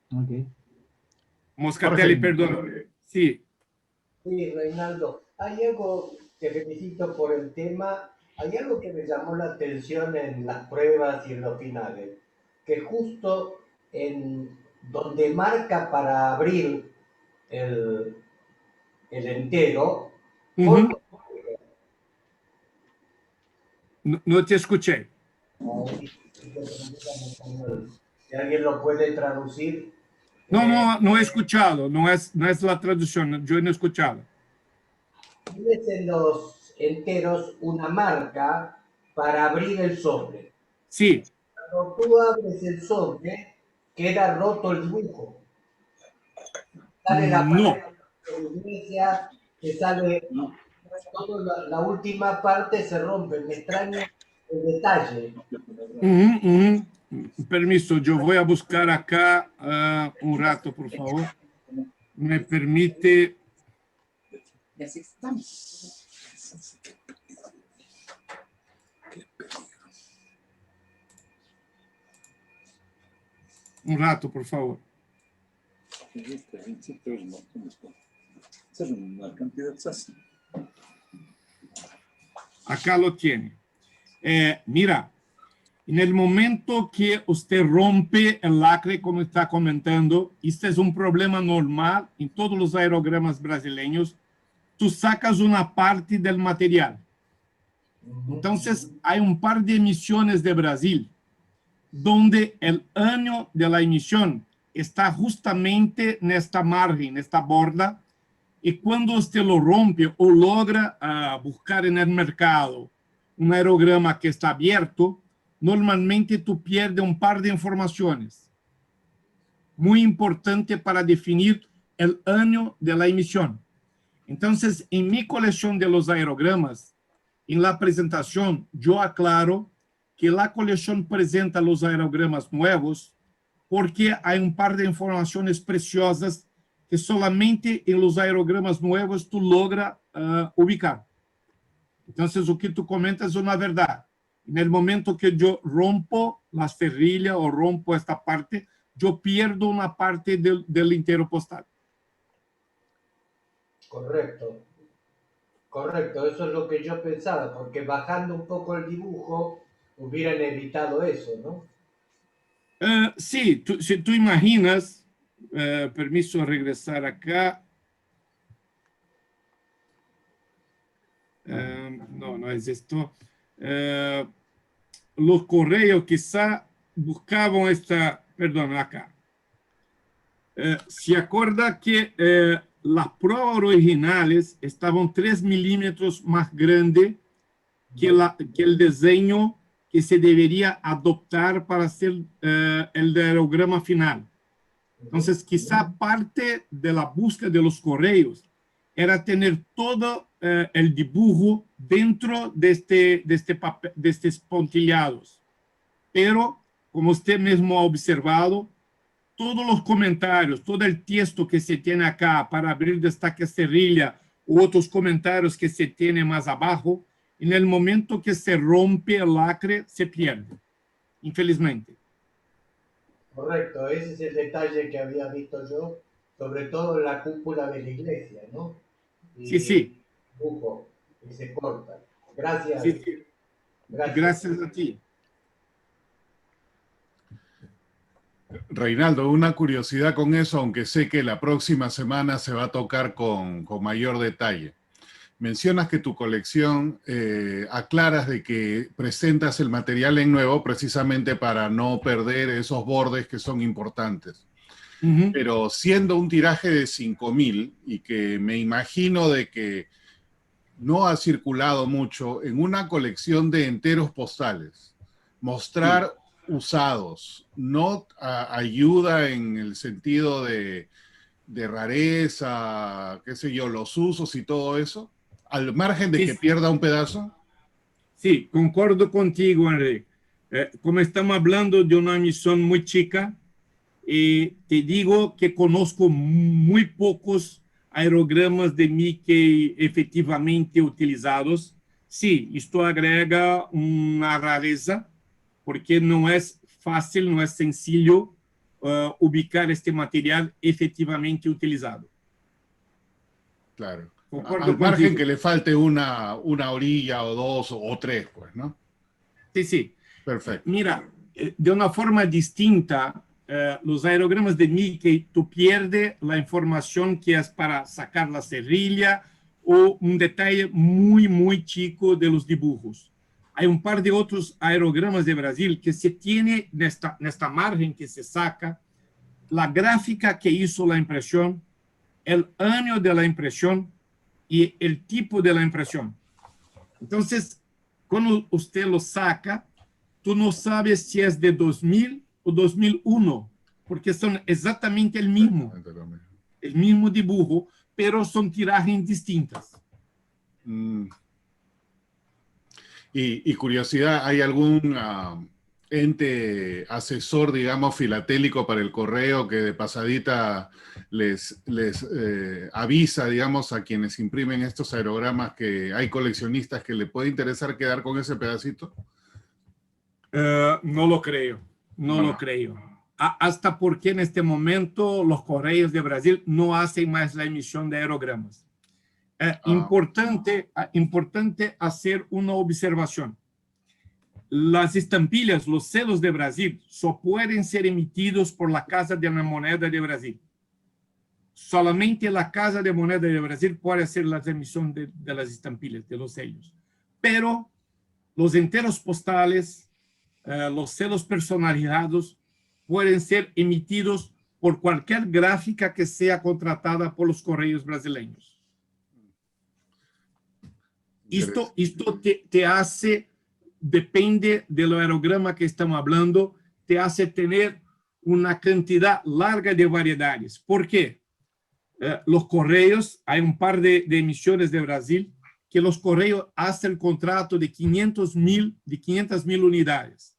Okay. Moscatelli, perdón. Sí. Sí, Reinaldo, hay algo, te felicito por el tema, hay algo que me llamó la atención en las pruebas y en los finales, que justo en donde marca para abrir el entero, No te escuché. Si alguien lo puede traducir. No he escuchado, no es la traducción, yo no he escuchado. Tienes enteros una marca para abrir el sobre. Sí. Cuando tú abres el sobre, queda roto el dibujo. Sale la No. parte de la iglesia, que sale toda la última parte se rompe. Me extraña el detalle. Permiso, yo voy a buscar acá un rato, por favor. Me permite. Un rato, por favor. Acá lo tiene. Mira, en el momento que usted rompe el lacre, como está comentando, este es un problema normal en todos los aerogramas brasileños. Tú sacas una parte del material. Entonces, hay un par de emisiones de Brasil donde el año de la emisión está justamente en esta margen, en esta borda, y cuando usted lo rompe o logra buscar en el mercado un aerograma que está abierto, normalmente tú pierdes un par de informaciones muy importante para definir el año de la emisión. Entonces, en mi colección de los aerogramas, en la presentación, yo aclaro que la colección presenta los aerogramas nuevos porque hay un par de informaciones preciosas que solamente en los aerogramas nuevos tú logras ubicar. Entonces, lo que tú comentas es una verdad. En el momento que yo rompo la ferrilla o rompo esta parte, yo pierdo una parte del entero postal. Correcto. Correcto, eso es lo que yo pensaba, porque bajando un poco el dibujo hubieran evitado eso, ¿no? Sí, si tú imaginas, permiso regresar acá. No es esto. Los correos quizá buscaban esta, perdón, acá. Se acuerda que las pruebas originales estaban 3 milímetros más grande que el diseño que se debería adoptar para hacer el aerograma final. Entonces, quizá parte de la búsqueda de los correos era tener todo el dibujo dentro de estos pontillados. Pero, como usted mismo ha observado, todos los comentarios, todo el texto que se tiene acá para abrir destaque cerrilla u otros comentarios que se tiene más abajo, en el momento que se rompe el lacre, se pierde, infelizmente. Correcto, ese es el detalle que había visto yo, sobre todo en la cúpula de la iglesia, ¿no? Y Sí. dibujo, y se corta. Gracias. Sí. Gracias a ti. Reinaldo, una curiosidad con eso, aunque sé que la próxima semana se va a tocar con mayor detalle. Mencionas que tu colección aclaras de que presentas el material en nuevo precisamente para no perder esos bordes que son importantes. Pero siendo un tiraje de 5.000 y que me imagino de que no ha circulado mucho en una colección de enteros postales, mostrar usados no ayuda en el sentido de rareza, qué sé yo, los usos y todo eso, al margen de que pierda un pedazo. Sí, concordo contigo, Henry. Como estamos hablando de una emisión muy chica, te digo que conozco muy pocos aerogramas de Mickey efectivamente utilizados. Sí, esto agrega una rareza, porque no es fácil, no es sencillo ubicar este material efectivamente utilizado. Claro. Concordo al margen contigo. que le falte una orilla o dos o tres, pues, ¿no? Sí. Perfecto. Mira, de una forma distinta, los aerogramas de Mickey, tú pierdes la información que es para sacar la cerrilla o un detalle muy, muy chico de los dibujos. Hay un par de otros aerogramas de Brasil que se tiene en esta margen que se saca la gráfica que hizo la impresión, el año de la impresión y el tipo de la impresión. Entonces, cuando usted lo saca, tú no sabes si es de 2000 o 2001, porque son exactamente el mismo dibujo, pero son tirajes distintas. Y curiosidad, ¿hay algún ente asesor, digamos, filatélico para el correo que de pasadita les avisa, digamos, a quienes imprimen estos aerogramas que hay coleccionistas que le puede interesar quedar con ese pedacito? No lo creo, no lo creo. Hasta porque en este momento los Correios de Brasil no hacen más la emisión de aerogramas. Importante hacer una observación. Las estampillas, los selos de Brasil, solo pueden ser emitidos por la Casa de la Moneda de Brasil. Solamente la Casa de Moneda de Brasil puede hacer la emisión de las estampillas, de los sellos. Pero los enteros postales, los selos personalizados, pueden ser emitidos por cualquier gráfica que sea contratada por los Correios brasileños. Esto te hace, depende del aerograma que estamos hablando, te hace tener una cantidad larga de variedades. ¿Por qué? Los Correios, hay un par de emisiones de Brasil que los Correios hacen el contrato de 500.000 unidades,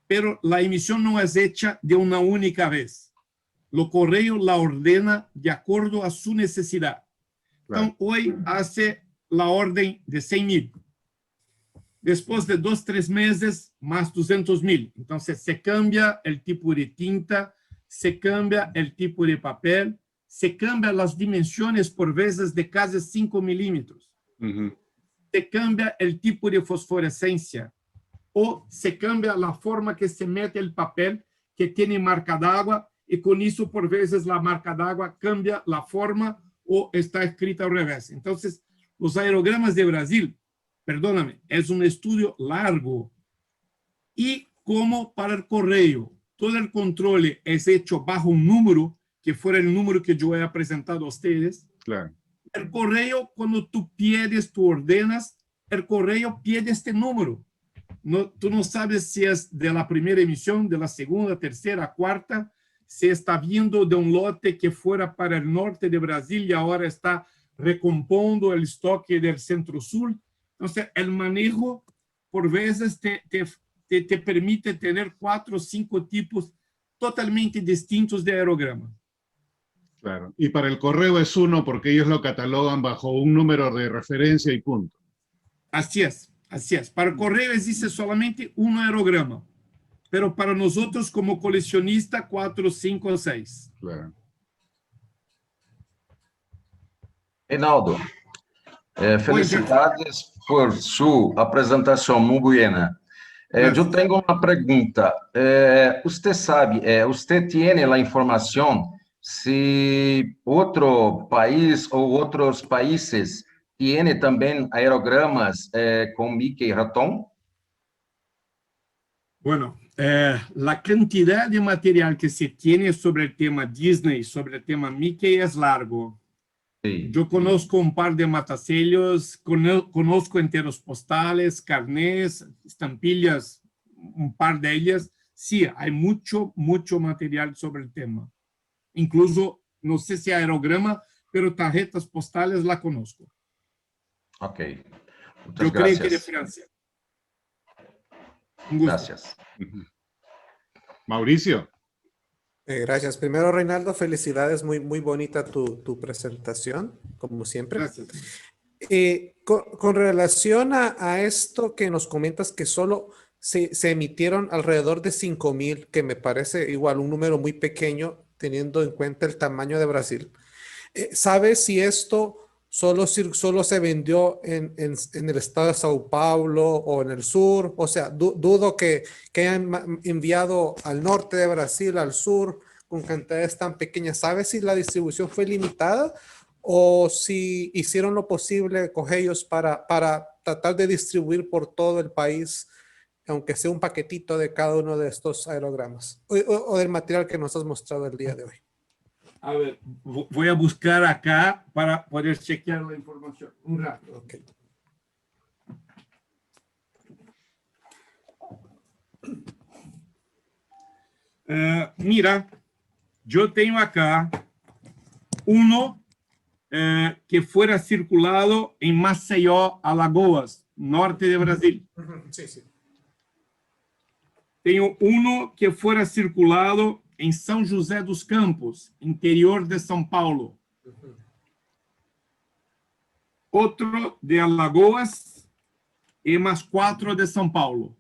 pero la emisión no es hecha de una única vez. Los Correios la ordena de acuerdo a su necesidad. Entonces, hoy hace la orden de 100.000. Después de 2-3 meses, más 200.000. Entonces, se cambia el tipo de tinta, se cambia el tipo de papel, se cambian las dimensiones por veces de casi 5 milímetros. Se cambia el tipo de fosforescencia o se cambia la forma que se mete el papel que tiene marca d'água y con eso por veces la marca d'água cambia la forma o está escrita al revés. Entonces, los aerogramas de Brasil, perdóname, es un estudio largo. Y como para el correo, todo el control es hecho bajo un número, que fuera el número que yo he presentado a ustedes. Claro. El correo, cuando tú pides, tú ordenas, el correo pide este número. No, tú no sabes si es de la primera emisión, de la segunda, tercera, cuarta, se está viendo de un lote que fuera para el norte de Brasil y ahora está recompondo el estoque del centro-sur. Entonces, el manejo, por veces, te permite tener 4 o 5 tipos totalmente distintos de aerogramas. Claro. Y para el correo es 1 porque ellos lo catalogan bajo un número de referencia y punto. Así es, así es. Para el correo existe solamente un aerograma, pero para nosotros como coleccionista 4, 5 o 6. Claro. Reinaldo, felicidades por sua apresentação muito buena. Eu tenho uma pergunta. Você sabe, você tem a informação se outro país ou outros países têm também aerogramas com Mickey e ratón? Bueno, la cantidad de material que se tiene sobre el tema Disney, sobre el tema Mickey es largo. Sí. Yo conozco un par de matasellos, conozco enteros postales, carnés, estampillas, un par de ellas. Sí, hay mucho material sobre el tema. Incluso, no sé si aerograma, pero tarjetas postales la conozco. Ok. Yo creo que de Francia. Un gusto. Gracias. Mauricio. Gracias. Primero, Reinaldo, felicidades. Muy bonita tu presentación, como siempre. Gracias. Con relación a esto que nos comentas que solo se emitieron alrededor de 5.000, que me parece igual un número muy pequeño teniendo en cuenta el tamaño de Brasil. ¿Sabes si esto solo se vendió en el estado de Sao Paulo o en el sur? O sea, dudo que hayan enviado al norte de Brasil, al sur, con cantidades tan pequeñas. ¿Sabes si la distribución fue limitada o si hicieron lo posible con ellos para tratar de distribuir por todo el país, aunque sea un paquetito de cada uno de estos aerogramas o del material que nos has mostrado el día de hoy? A ver, voy a buscar acá para poder chequear la información. Un rato. Okay. Mira, yo tengo acá uno que fuera circulado en Maceió, Alagoas, norte de Brasil. Sí, sí. Tenho uno que fuera circulado em São José dos Campos, interior de São Paulo. Outro de Alagoas e mais 4 de São Paulo.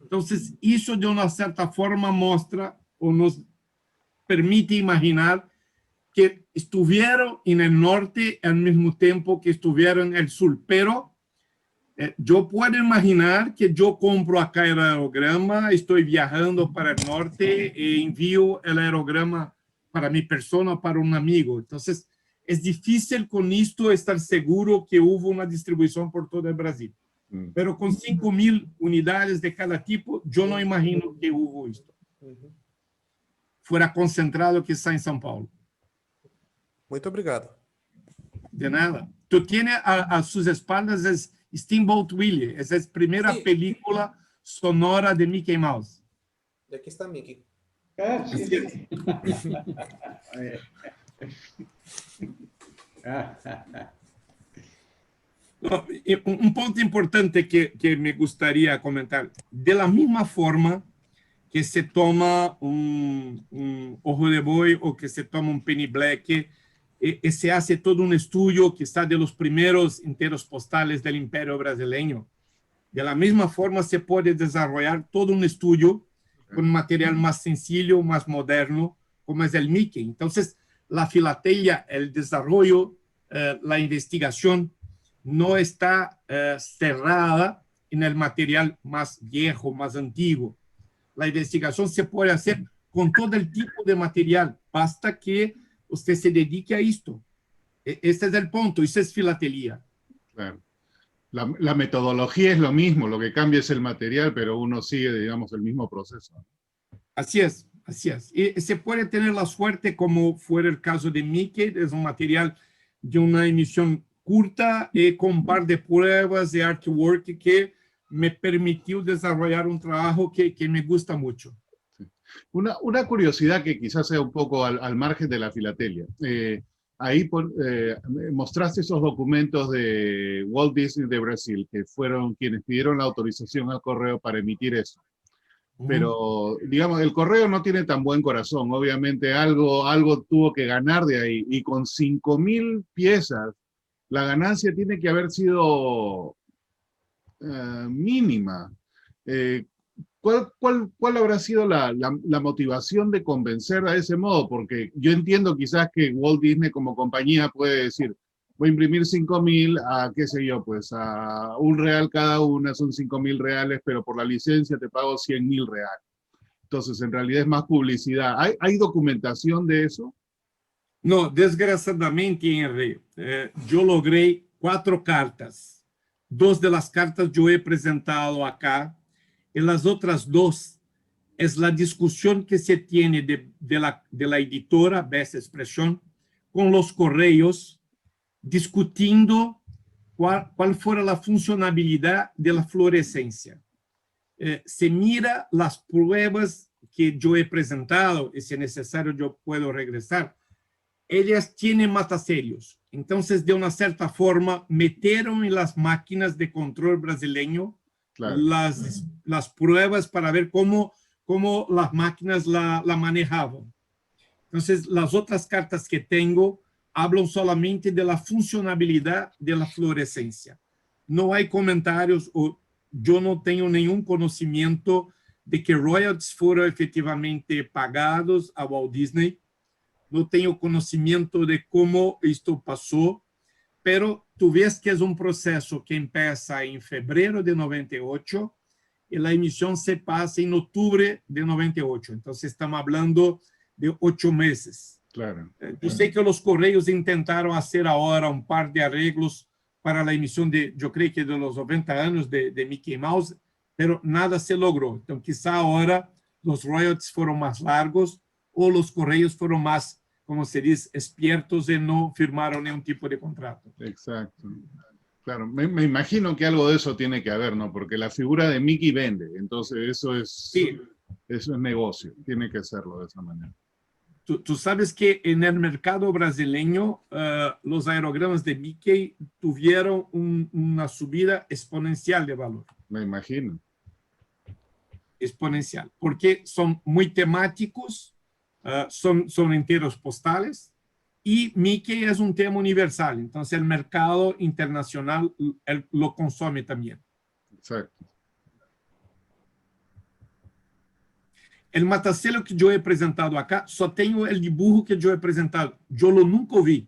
Então, isso de uma certa forma mostra ou nos permite imaginar que estuvieron en el norte al mismo tiempo que estuvieron en el sur, pero yo puedo imaginar que yo compro acá el aerograma, estoy viajando para el norte e envío el aerograma para mi persona, para un amigo. Entonces, es difícil con esto estar seguro que hubo una distribución por todo el Brasil. Pero con 5.000 unidades de cada tipo, yo no imagino que hubo esto. Fuera concentrado quizá en São Paulo. Muito obrigado. De nada. Tú tienes a sus espaldas es Steamboat Willie. Esa es la primera película sonora de Mickey Mouse. E aqui está Mickey. Sí. No, un punto importante que me gustaría comentar. De la misma forma que se toma un ojo de buey o que se toma un penny black, se hace todo un estudio que está de los primeros enteros postales del Imperio brasileño. De la misma forma se puede desarrollar todo un estudio con material más sencillo, más moderno, como es el Mickey. Entonces, la filatelia, el desarrollo, la investigación no está cerrada en el material más viejo, más antiguo. La investigación se puede hacer con todo el tipo de material, basta que usted se dedique a esto. Este es el punto, eso es filatelia. Claro. La metodología es lo mismo, lo que cambia es el material, pero uno sigue, digamos, el mismo proceso. Así es, así es. Y se puede tener la suerte, como fuera el caso de Mickey, es un material de una emisión curta y con un par de pruebas de artwork que me permitió desarrollar un trabajo que me gusta mucho. Sí. Una curiosidad que quizás sea un poco al margen de la filatelia. Ahí mostraste esos documentos de Walt Disney de Brasil, que fueron quienes pidieron la autorización al correo para emitir eso. Pero, digamos, el correo no tiene tan buen corazón. Obviamente algo tuvo que ganar de ahí. Y con 5.000 piezas, la ganancia tiene que haber sido mínima. ¿Cuál habrá sido la motivación de convencer a ese modo? Porque yo entiendo quizás que Walt Disney como compañía puede decir, voy a imprimir 5.000 a, qué sé yo, pues a $1 cada una, son 5.000 reales, pero por la licencia te pago 100.000 reales. Entonces, en realidad es más publicidad. ¿Hay documentación de eso? No, desgraciadamente, Henry, yo logré 4 cartas. 2 de las cartas yo he presentado acá, y las otras 2 es la discusión que se tiene de la editora Best Expression con los correos, discutiendo cuál fuera la funcionalidad de la fluorescencia. Se mira las pruebas que yo he presentado, y si es necesario yo puedo regresar, ellas tienen matasellos. Entonces, de una cierta forma, metieron en las máquinas de control brasileño claro. las pruebas para ver cómo las máquinas la manejaban. Entonces, las otras cartas que tengo hablan solamente de la funcionalidad de la fluorescencia. No hay comentarios, o yo no tengo ningún conocimiento de que royalties fueron efectivamente pagados a Walt Disney. No tengo conocimiento de cómo esto pasó, pero tú ves que es un proceso que empieza en febrero de 98 y la emisión se pasa en octubre de 98. Entonces estamos hablando de 8 meses. Claro. Yo sé que los correos intentaron hacer ahora un par de arreglos para la emisión de, yo creo que de los 90 años de Mickey Mouse, pero nada se logró. Entonces quizá ahora los royalties fueron más largos o los correos fueron más, como se dice, expertos y no firmaron ningún tipo de contrato. Exacto. Claro, me imagino que algo de eso tiene que haber, ¿no? Porque la figura de Mickey vende, entonces eso es negocio, tiene que serlo de esa manera. Tú sabes que en el mercado brasileño los aerogramas de Mickey tuvieron una subida exponencial de valor. Me imagino. Exponencial, porque son muy temáticos, son enteros postales, y Mickey es un tema universal, entonces el mercado internacional lo consume también. Exacto. El matacelo que yo he presentado acá, só tengo el dibujo que yo he presentado. Yo lo nunca vi,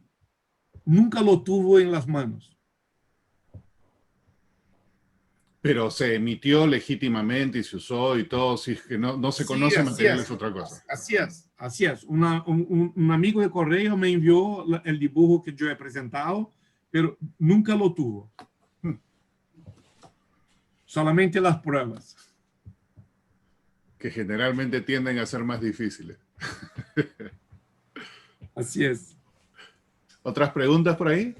nunca lo tuvo en las manos. Pero se emitió legítimamente y se usó y todo, si es que no se conoce material es otra cosa. Así es, así es. Un amigo de correo me envió el dibujo que yo he presentado, pero nunca lo tuvo. Solamente las pruebas. Que generalmente tienden a ser más difíciles. Así es. ¿Otras preguntas por ahí?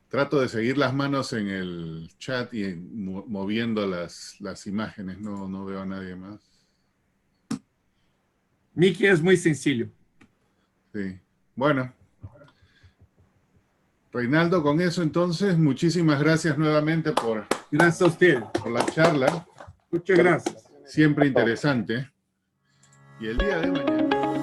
Trato de seguir las manos en el chat y moviendo las imágenes. No veo a nadie más. Mickey es muy sencillo. Sí. Bueno. Reinaldo, con eso entonces, muchísimas gracias nuevamente gracias a usted por la charla. Muchas gracias. Siempre interesante. Y el día de mañana...